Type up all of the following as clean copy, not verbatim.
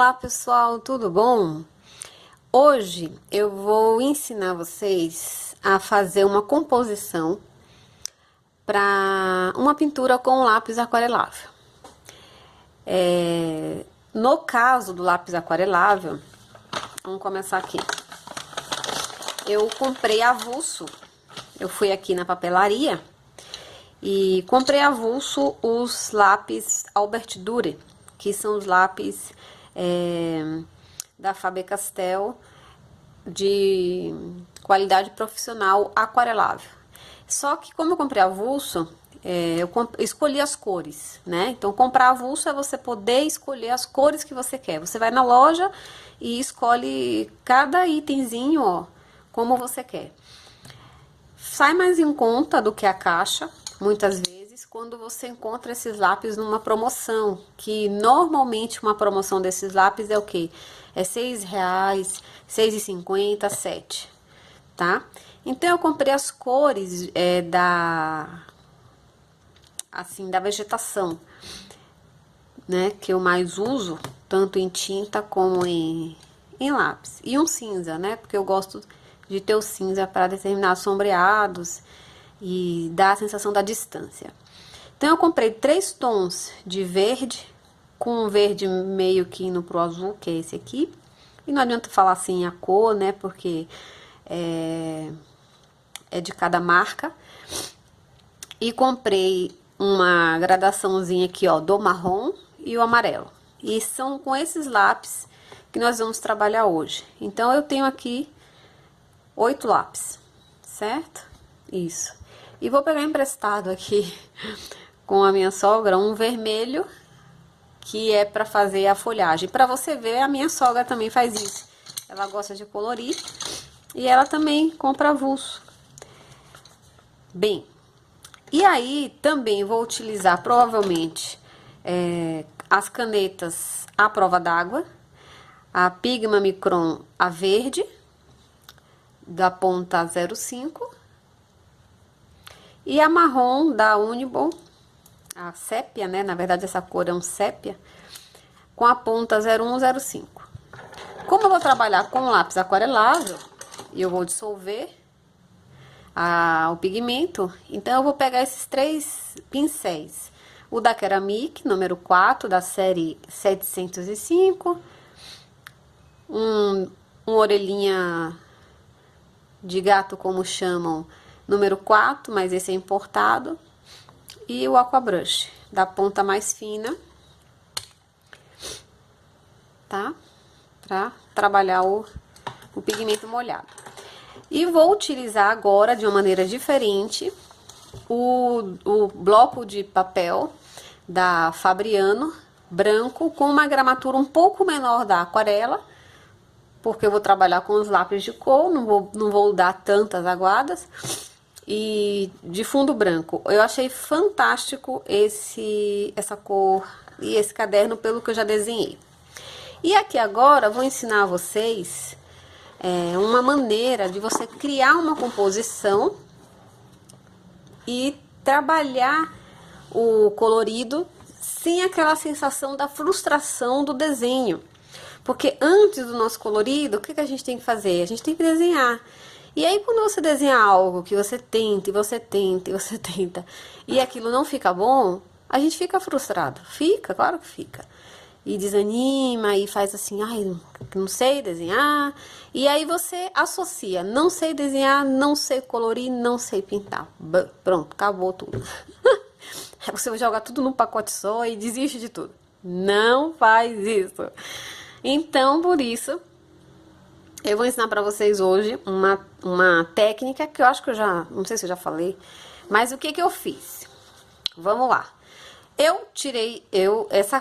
Olá pessoal, tudo bom? Hoje eu vou ensinar vocês a fazer uma composição para uma pintura com lápis aquarelável. No caso do lápis aquarelável, vamos começar aqui. Eu comprei avulso, eu fui aqui na papelaria e comprei avulso os lápis Albert Dürer, que são os lápis da Faber-Castell de qualidade profissional aquarelável. Só que como eu comprei avulso, eu escolhi as cores, né? Então comprar avulso é você poder escolher as cores que você quer. Você vai na loja e escolhe cada itemzinho, ó, como você quer. Sai mais em conta do que a caixa, muitas vezes, quando você encontra esses lápis numa promoção, que normalmente uma promoção desses lápis é o quê? É R$6, R$6,50, R$7, tá? Então, eu comprei as cores da vegetação, né? Que eu mais uso, tanto em tinta como em lápis. E um cinza, né? Porque eu gosto de ter o cinza para determinados sombreados e dar a sensação da distância. Então, eu comprei 3 tons de verde, com um verde meio que indo pro azul, que é esse aqui. E não adianta falar assim a cor, né, porque é de cada marca. E comprei uma gradaçãozinha aqui, ó, do marrom e o amarelo. E são com esses lápis que nós vamos trabalhar hoje. Então, eu tenho aqui 8 lápis, certo? Isso. E vou pegar emprestado aqui com a minha sogra um vermelho, que é para fazer a folhagem. Para você ver, a minha sogra também faz isso. Ela gosta de colorir e ela também compra avulso. Bem, e aí também vou utilizar provavelmente as canetas à prova d'água, a Pigma Micron, a verde, da ponta 05, e a marrom da Uniball, a sépia, né? Na verdade, essa cor é um sépia, com a ponta 0105. Como eu vou trabalhar com lápis aquarelável, e eu vou dissolver o pigmento, então eu vou pegar esses 3 pincéis. O da Ceramic, número 4, da série 705, um orelhinha de gato, como chamam, número 4, mas esse é importado. E o Aquabrush, da ponta mais fina, tá? Pra trabalhar o pigmento molhado. E vou utilizar agora, de uma maneira diferente, o bloco de papel da Fabriano, branco, com uma gramatura um pouco menor da aquarela, porque eu vou trabalhar com os lápis de cor, não vou dar tantas aguadas. E de fundo branco. Eu achei fantástico essa cor e esse caderno pelo que eu já desenhei. E aqui agora eu vou ensinar a vocês uma maneira de você criar uma composição e trabalhar o colorido sem aquela sensação da frustração do desenho. Porque antes do nosso colorido, o que a gente tem que fazer? A gente tem que desenhar. E aí, quando você desenha algo que você tenta, e você tenta, e você tenta, e aquilo não fica bom, a gente fica frustrado. Fica, claro que fica. E desanima, e faz assim, ai, não sei desenhar. E aí você associa, não sei desenhar, não sei colorir, não sei pintar. Pronto, acabou tudo. Aí você vai jogar tudo num pacote só e desiste de tudo. Não faz isso. Então, por isso, eu vou ensinar pra vocês hoje uma técnica que eu acho que não sei se eu já falei, mas o que eu fiz? Vamos lá. Eu tirei,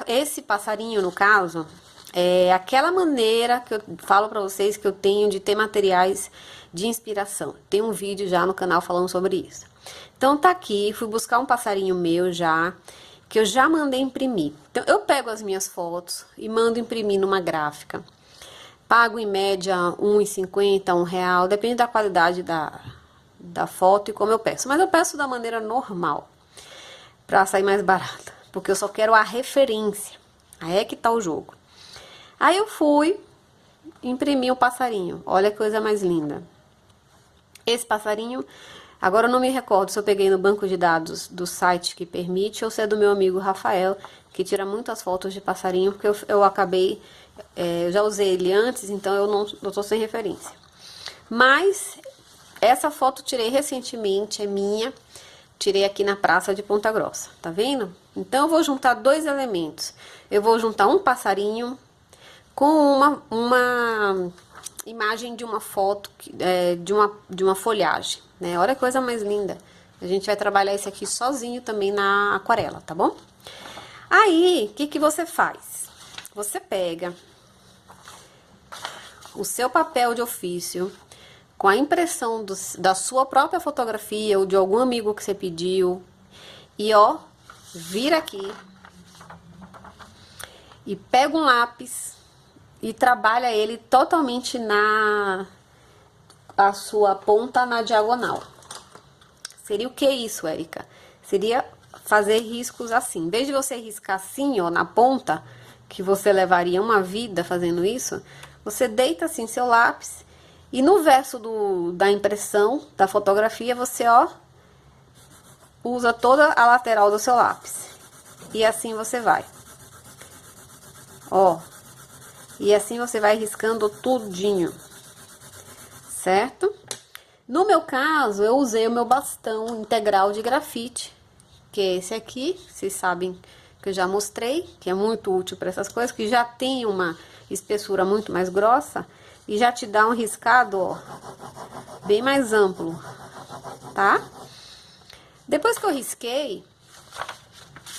esse passarinho, no caso, é aquela maneira que eu falo pra vocês que eu tenho de ter materiais de inspiração. Tem um vídeo já no canal falando sobre isso. Então, tá aqui, fui buscar um passarinho meu já, que eu já mandei imprimir. Então, eu pego as minhas fotos e mando imprimir numa gráfica. Pago em média R$1,50, R$1, depende da qualidade da foto e como eu peço. Mas eu peço da maneira normal, pra sair mais barata. Porque eu só quero a referência. Aí é que tá o jogo. Aí eu fui imprimir o passarinho. Olha que coisa mais linda. Esse passarinho, agora eu não me recordo se eu peguei no banco de dados do site que permite ou se é do meu amigo Rafael, que tira muitas fotos de passarinho, porque eu acabei, eu já usei ele antes, então eu tô sem referência. Mas essa foto tirei recentemente, é minha, tirei aqui na praça de Ponta Grossa, tá vendo? Então eu vou juntar dois elementos. Eu vou juntar um passarinho com uma imagem de uma foto, de uma folhagem, né? Olha que coisa mais linda. A gente vai trabalhar isso aqui sozinho também na aquarela, tá bom? Aí, o que que você faz? Você pega o seu papel de ofício com a impressão da sua própria fotografia ou de algum amigo que você pediu e, ó, vira aqui e pega um lápis e trabalha ele totalmente a sua ponta na diagonal. Seria o que isso, Érica? Seria fazer riscos assim. Em vez de você riscar assim, ó, na ponta, que você levaria uma vida fazendo isso, você deita assim seu lápis e no verso da impressão, da fotografia, você, ó, usa toda a lateral do seu lápis. E assim você vai. Ó. E assim você vai riscando tudinho, certo? No meu caso, eu usei o meu bastão integral de grafite, que é esse aqui, vocês sabem que eu já mostrei, que é muito útil para essas coisas, que já tem uma espessura muito mais grossa e já te dá um riscado, ó, bem mais amplo, tá? Depois que eu risquei,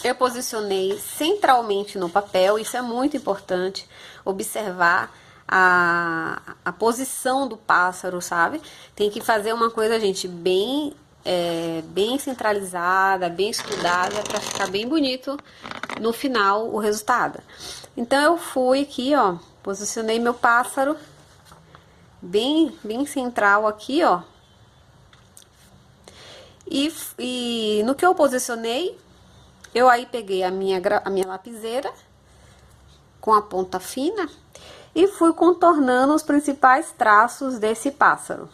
eu posicionei centralmente no papel, isso é muito importante, observar a posição do pássaro, sabe? Tem que fazer uma coisa, gente, bem centralizada, bem estudada, para ficar bem bonito no final o resultado. Então, eu fui aqui, ó, posicionei meu pássaro bem central aqui, ó. E no que eu posicionei, eu aí peguei a minha lapiseira com a ponta fina e fui contornando os principais traços desse pássaro,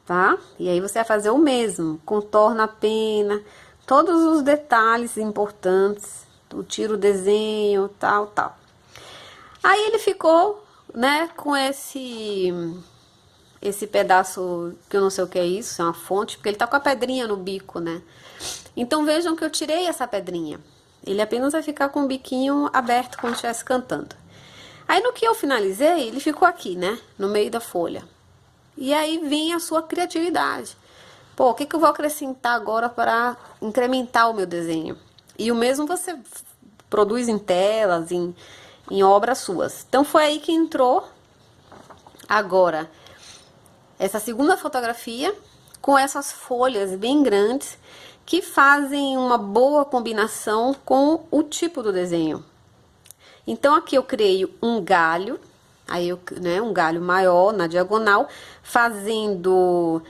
tá? E aí você vai fazer o mesmo, contorna a pena, todos os detalhes importantes, tira o desenho, tal. Aí ele ficou, né, com esse pedaço, que eu não sei o que é isso, é uma fonte, porque ele tá com a pedrinha no bico, né? Então vejam que eu tirei essa pedrinha. Ele apenas vai ficar com o biquinho aberto quando estivesse cantando. Aí no que eu finalizei, ele ficou aqui, né? No meio da folha. E aí vem a sua criatividade. Pô, o que eu vou acrescentar agora para incrementar o meu desenho? E o mesmo você produz em telas, em obras suas. Então foi aí que entrou agora essa segunda fotografia com essas folhas bem grandes que fazem uma boa combinação com o tipo do desenho. Então aqui eu criei um galho, aí um galho maior na diagonal, fazendo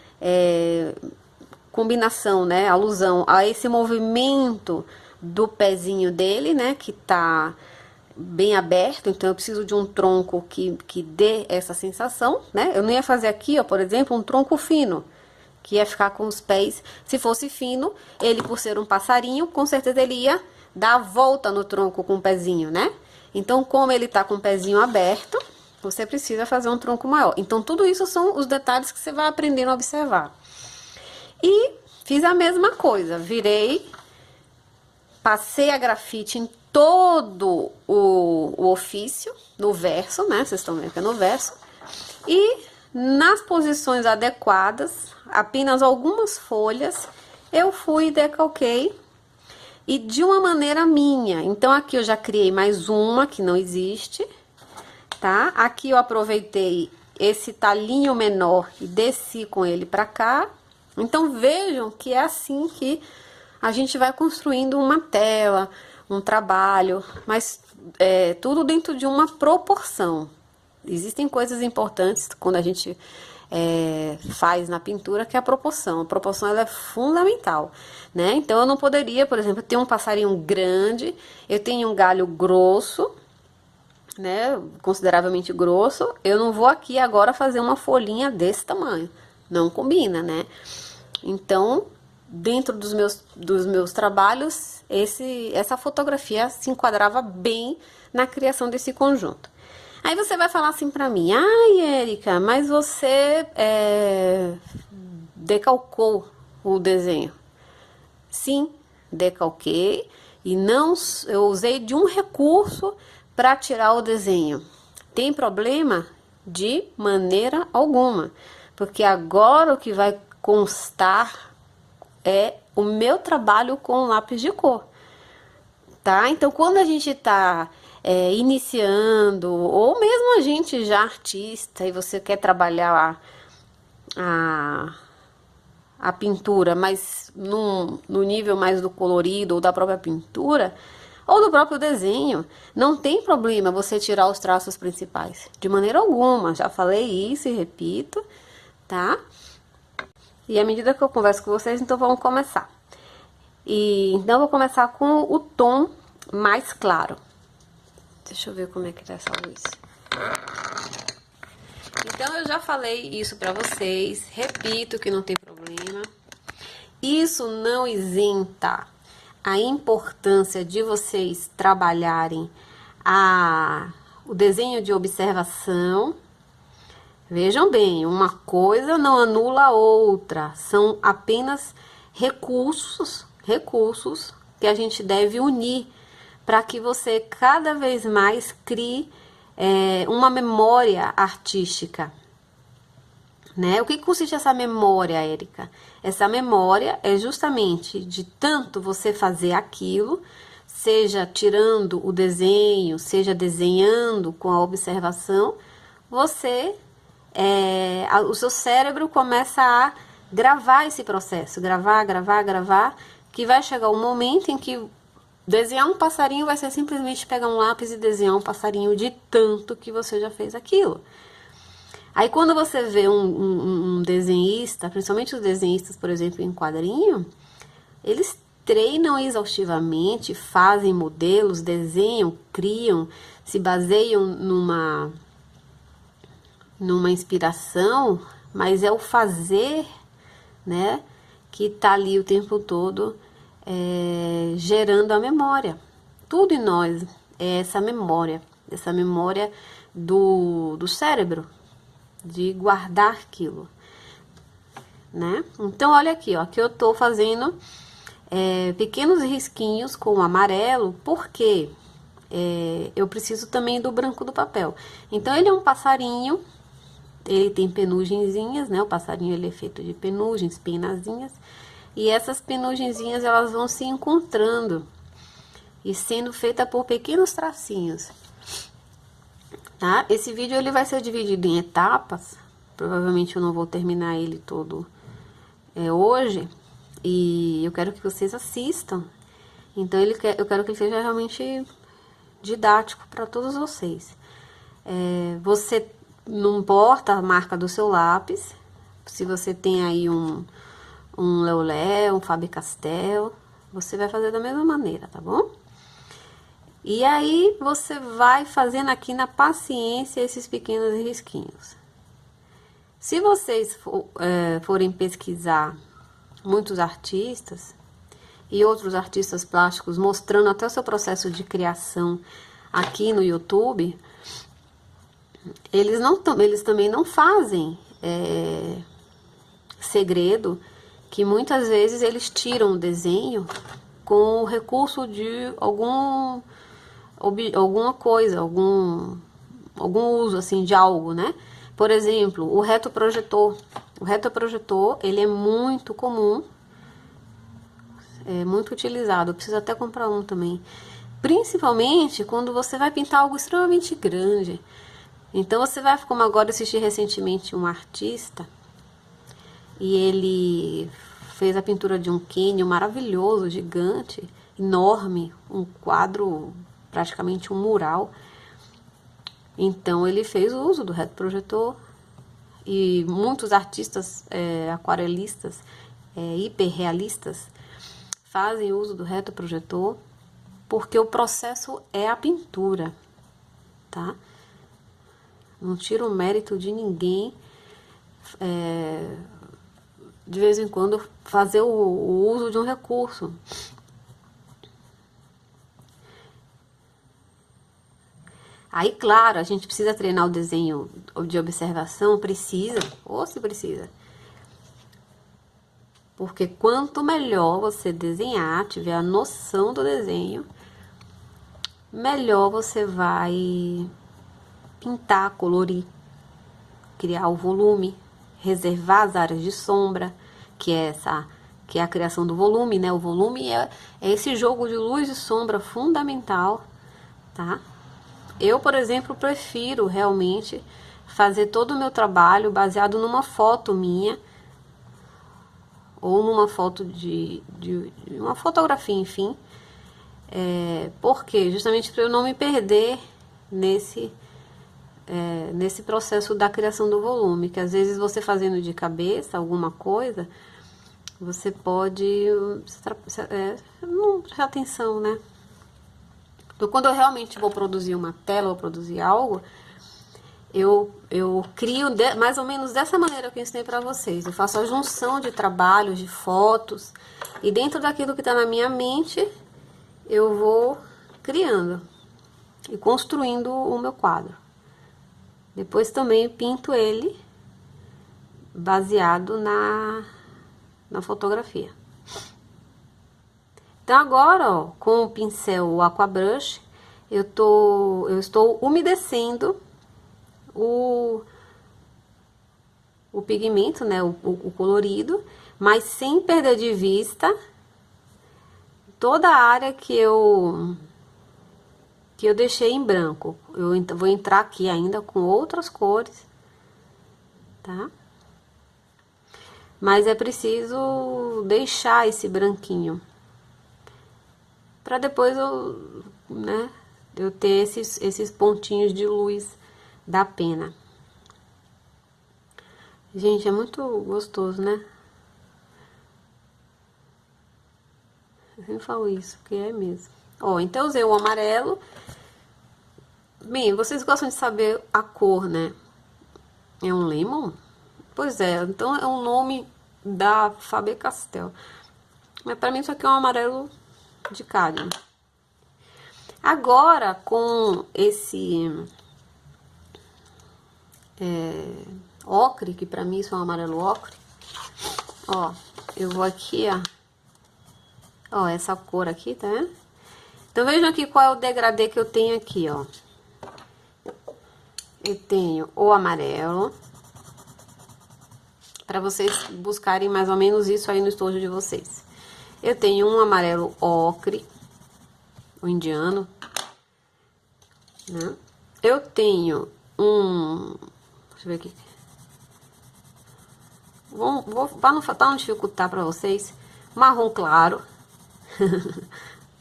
combinação, né, alusão a esse movimento do pezinho dele, né, que tá bem aberto, então eu preciso de um tronco que dê essa sensação, né? Eu não ia fazer aqui, ó, por exemplo, um tronco fino, que ia ficar com os pés. Se fosse fino, ele, por ser um passarinho, com certeza ele ia dar a volta no tronco com o pezinho, né? Então, como ele tá com o pezinho aberto, você precisa fazer um tronco maior. Então, tudo isso são os detalhes que você vai aprendendo a observar. E fiz a mesma coisa, virei, passei a grafite em todo o ofício, no verso, né? Vocês estão vendo que é no verso. E nas posições adequadas, apenas algumas folhas, eu fui e decalquei. E de uma maneira minha. Então, aqui eu já criei mais uma, que não existe, tá? Aqui eu aproveitei esse talinho menor e desci com ele pra cá. Então, vejam que é assim que a gente vai construindo uma tela, um trabalho, mas tudo dentro de uma proporção. Existem coisas importantes quando a gente faz na pintura, que é a proporção. A proporção ela é fundamental, né? Então eu não poderia, por exemplo, ter um passarinho grande, eu tenho um galho grosso, né, consideravelmente grosso, eu não vou aqui agora fazer uma folhinha desse tamanho. Não combina, né? Então, dentro dos meus trabalhos, essa fotografia se enquadrava bem na criação desse conjunto. Aí você vai falar assim pra mim: ai, Érica, mas você decalcou o desenho. Sim, decalquei e não, eu usei de um recurso para tirar o desenho. Tem problema? De maneira alguma, porque agora o que vai constar é o meu trabalho com lápis de cor, tá? Então, quando a gente tá iniciando, ou mesmo a gente já artista e você quer trabalhar a pintura, mas no nível mais do colorido ou da própria pintura, ou do próprio desenho, não tem problema você tirar os traços principais, de maneira alguma. Já falei isso e repito, tá? E à medida que eu converso com vocês, então vamos começar. Então eu vou começar com o tom mais claro. Deixa eu ver como é que tá essa luz. Então eu já falei isso pra vocês, repito que não tem problema. Isso não isenta a importância de vocês trabalharem o desenho de observação. Vejam bem, uma coisa não anula a outra, são apenas recursos que a gente deve unir para que você cada vez mais crie uma memória artística. Né? O que consiste essa memória, Érica? Essa memória é justamente de tanto você fazer aquilo, seja tirando o desenho, seja desenhando com a observação, o seu cérebro começa a gravar esse processo, gravar, que vai chegar um momento em que desenhar um passarinho vai ser simplesmente pegar um lápis e desenhar um passarinho de tanto que você já fez aquilo. Aí quando você vê um desenhista, principalmente os desenhistas, por exemplo, em quadrinho, eles treinam exaustivamente, fazem modelos, desenham, criam, se baseiam numa inspiração, mas é o fazer, né, que tá ali o tempo todo gerando a memória. Tudo em nós é essa memória do cérebro, de guardar aquilo, né? Então, olha aqui, ó, que eu tô fazendo pequenos risquinhos com o amarelo, porque eu preciso também do branco do papel. Então, ele é um passarinho, ele tem penugenzinhas, né? O passarinho, ele é feito de penugens, penazinhas, e essas penugenzinhas, elas vão se encontrando e sendo feita por pequenos tracinhos. Tá? Esse vídeo ele vai ser dividido em etapas, provavelmente eu não vou terminar ele todo hoje, e eu quero que vocês assistam, então eu quero que ele seja realmente didático para todos vocês. Você não importa a marca do seu lápis, se você tem aí um Leulet, um Faber-Castell, você vai fazer da mesma maneira, tá bom? E aí, você vai fazendo aqui na paciência esses pequenos risquinhos. Se vocês forem pesquisar muitos artistas e outros artistas plásticos mostrando até o seu processo de criação aqui no YouTube, eles também não fazem segredo, que muitas vezes eles tiram o desenho com o recurso de alguma coisa, algum uso assim de algo, né? Por exemplo, o retroprojetor. O retroprojetor, ele é muito comum, é muito utilizado. Eu preciso até comprar um também. Principalmente quando você vai pintar algo extremamente grande. Então você vai, como agora eu assisti recentemente um artista, e ele fez a pintura de um cânion maravilhoso, gigante, enorme, um quadro, praticamente um mural. Então ele fez o uso do retroprojetor, e muitos artistas aquarelistas, hiperrealistas, fazem uso do retroprojetor, porque o processo é a pintura. tá? Não tiro o mérito de ninguém, de vez em quando, fazer o uso de um recurso. Aí, claro, a gente precisa treinar o desenho de observação, precisa, ou se precisa. Porque quanto melhor você desenhar, tiver a noção do desenho, melhor você vai pintar, colorir, criar o volume, reservar as áreas de sombra, que é a criação do volume, né? O volume é esse jogo de luz e sombra fundamental, tá? Eu, por exemplo, prefiro realmente fazer todo o meu trabalho baseado numa foto minha, ou numa foto de uma fotografia, enfim. Porque justamente para eu não me perder nesse processo da criação do volume, que às vezes você fazendo de cabeça alguma coisa, você pode não prestar atenção, né? Então, quando eu realmente vou produzir uma tela ou produzir algo, eu crio mais ou menos dessa maneira que eu ensinei para vocês. Eu faço a junção de trabalhos, de fotos, e dentro daquilo que está na minha mente, eu vou criando e construindo o meu quadro. Depois também pinto ele baseado na fotografia. Então agora, ó, com o pincel Aquabrush, eu estou umedecendo o pigmento, né, o colorido, mas sem perder de vista toda a área que eu deixei em branco. Eu vou entrar aqui ainda com outras cores, tá? Mas é preciso deixar esse branquinho para depois eu ter esses pontinhos de luz da pena. Gente, é muito gostoso, né? Eu sempre falo isso, porque é mesmo. Ó, então eu usei o amarelo. Bem, vocês gostam de saber a cor, né? É um lemon? Pois é, então é um nome da Faber-Castell. Mas pra mim isso aqui é um amarelo de cádmio. Agora, com esse ocre, que pra mim isso é um amarelo ocre, ó, eu vou aqui, ó, essa cor aqui, tá vendo? Então vejam aqui qual é o degradê que eu tenho aqui, ó. Eu tenho o amarelo, para vocês buscarem mais ou menos isso aí no estojo de vocês. Eu tenho um amarelo ocre, o indiano, né? Eu tenho deixa eu ver aqui. Para não dificultar para vocês, marrom claro,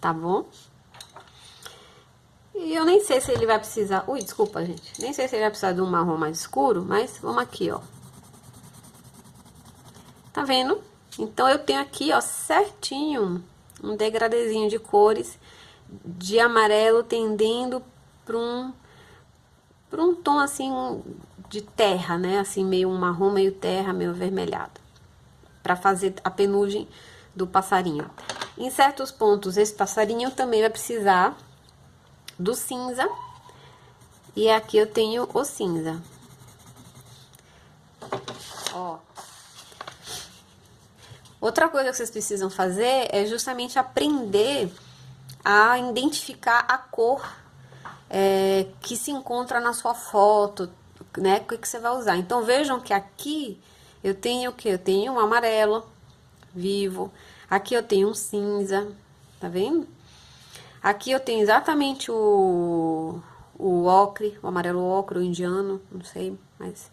tá bom? E eu nem sei se ele vai precisar... Ui, desculpa, gente. Nem sei se ele vai precisar de um marrom mais escuro, mas vamos aqui, ó. Tá vendo? Então, eu tenho aqui, ó, certinho, um degradezinho de cores de amarelo tendendo para um tom, assim, de terra, né? Assim, meio um marrom, meio terra, meio avermelhado. Para fazer a penugem do passarinho. Em certos pontos, esse passarinho também vai precisar do cinza. E aqui eu tenho o cinza. Ó. Outra coisa que vocês precisam fazer é justamente aprender a identificar a cor que se encontra na sua foto, né? O que você vai usar. Então, vejam que aqui eu tenho o quê? Eu tenho um amarelo vivo. Aqui eu tenho um cinza, tá vendo? Aqui eu tenho exatamente o ocre, o amarelo ocre, o indiano, não sei, mas...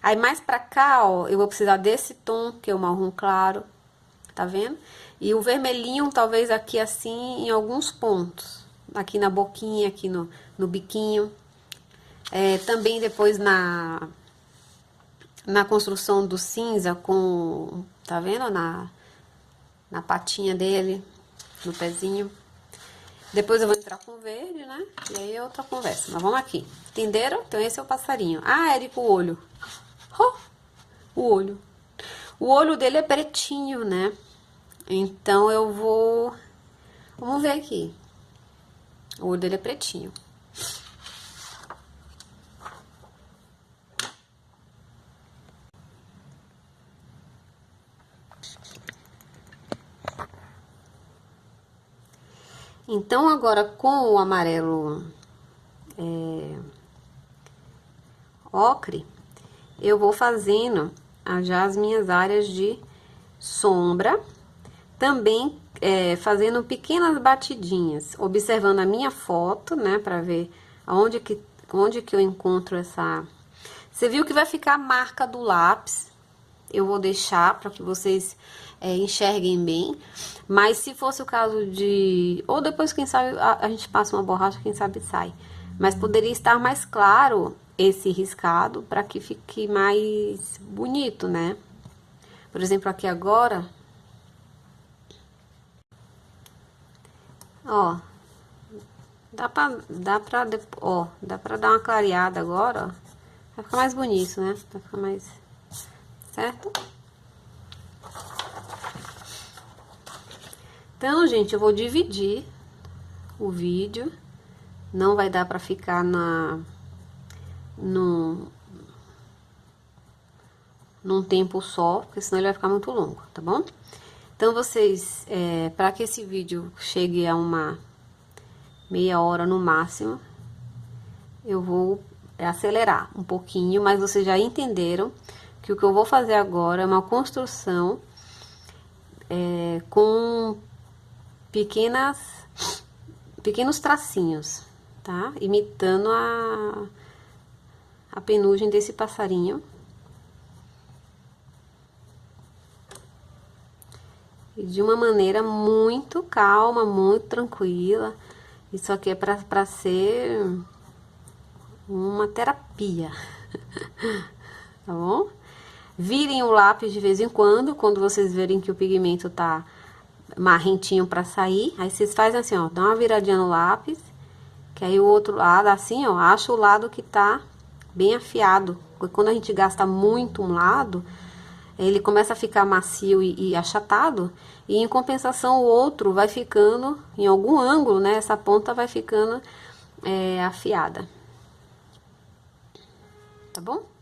Aí, mais pra cá, ó, eu vou precisar desse tom, que é o marrom claro, tá vendo? E o vermelhinho, talvez aqui assim, em alguns pontos. Aqui na boquinha, aqui no biquinho. Também depois na construção do cinza com... Tá vendo? Na patinha dele, no pezinho. Depois eu vou entrar com o verde, né? E aí é outra conversa. Mas vamos aqui. Entenderam? Então esse é o passarinho. Ah, Érico, o olho. Oh, o olho. O olho dele é pretinho, né? Então eu vou... Vamos ver aqui. O olho dele é pretinho. Então, agora com o amarelo ocre, eu vou fazendo já as minhas áreas de sombra, também fazendo pequenas batidinhas, observando a minha foto, né, pra ver onde que eu encontro essa... Você viu que vai ficar a marca do lápis, eu vou deixar para que vocês enxerguem bem, mas se fosse o caso de... Ou depois, quem sabe, a gente passa uma borracha, quem sabe sai. Mas poderia estar mais claro esse riscado para que fique mais bonito, né? Por exemplo, aqui agora... Ó, dá pra dar uma clareada agora, ó. Vai ficar mais bonito, né? Vai ficar mais... Certo? Então, gente, eu vou dividir o vídeo. Não vai dar pra ficar num tempo só, porque senão ele vai ficar muito longo, tá bom? Então, vocês, para que esse vídeo chegue a uma meia hora no máximo, eu vou acelerar um pouquinho, mas vocês já entenderam que o que eu vou fazer agora é uma construção com pequenos tracinhos, tá? Imitando a penugem desse passarinho. E de uma maneira muito calma, muito tranquila. Isso aqui é pra ser uma terapia, tá bom? Virem o lápis de vez em quando vocês verem que o pigmento tá marrentinho pra sair. Aí vocês fazem assim, ó, dá uma viradinha no lápis, que aí o outro lado, assim, ó, acha o lado que tá bem afiado. Porque quando a gente gasta muito um lado, ele começa a ficar macio e achatado, e em compensação o outro vai ficando, em algum ângulo, né, essa ponta vai ficando afiada. Tá bom?